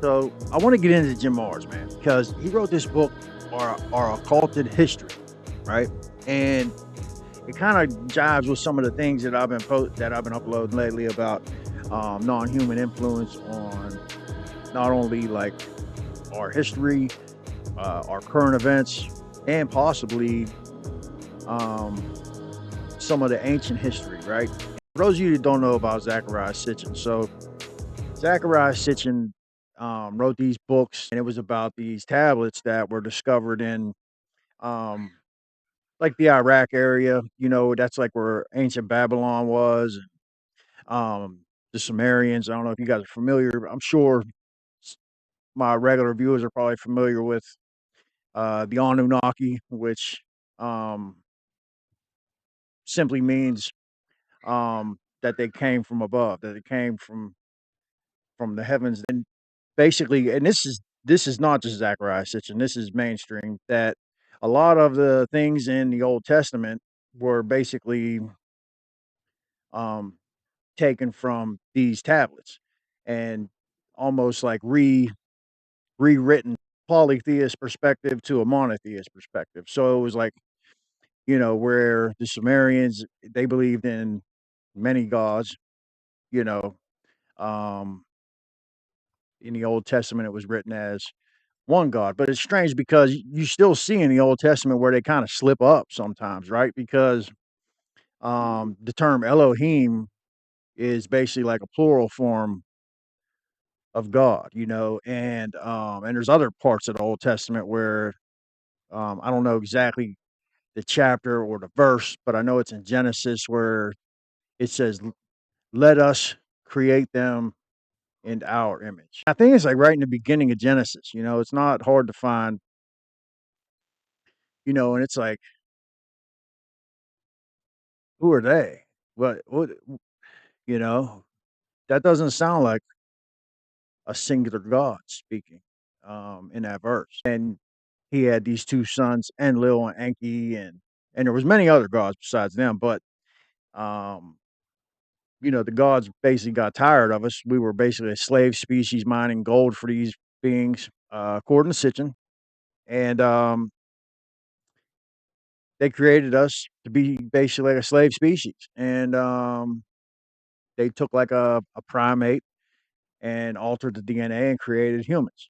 So I want to get into Jim Mars, man, because he wrote this book, our occulted history, right? And it kind of jives with some of the things that I've been uploading lately about non-human influence on not only like our history, our current events, and possibly um, some of the ancient history, right? For those of you that don't know about Zachariah Sitchin, so Zachariah Sitchin wrote these books, and it was about these tablets that were discovered in um, like the Iraq area. You know, that's like where ancient Babylon was. Um, the Sumerians. I don't know if you guys are familiar. I'm sure my regular viewers are probably familiar with the Anunnaki, which um, simply means that they came from above, that they came from the heavens. And basically, and this is not just Zechariah Sitchin, this is mainstream, that a lot of the things in the Old Testament were basically um, taken from these tablets and almost like rewritten polytheist perspective to a monotheist perspective. So it was like, where the Sumerians, they believed in many gods, you know, um, in the Old Testament, it was written as one God. But it's strange because you still see in the Old Testament where they kind of slip up sometimes, right? Because the term Elohim is basically like a plural form of God, and there's other parts of the Old Testament where I don't know exactly the chapter or the verse, but I know it's in Genesis where it says, "Let us create them in our image." I think it's like right in the beginning of Genesis. It's not hard to find. And it's like, who are they? What? You know, that doesn't sound like a singular God speaking in that verse. And he had these two sons, Enlil and Enki, and there was many other gods besides them. But um, the gods basically got tired of us. We were basically a slave species mining gold for these beings, according to Sitchin. And they created us to be basically like a slave species. And they took like a primate and altered the DNA and created humans.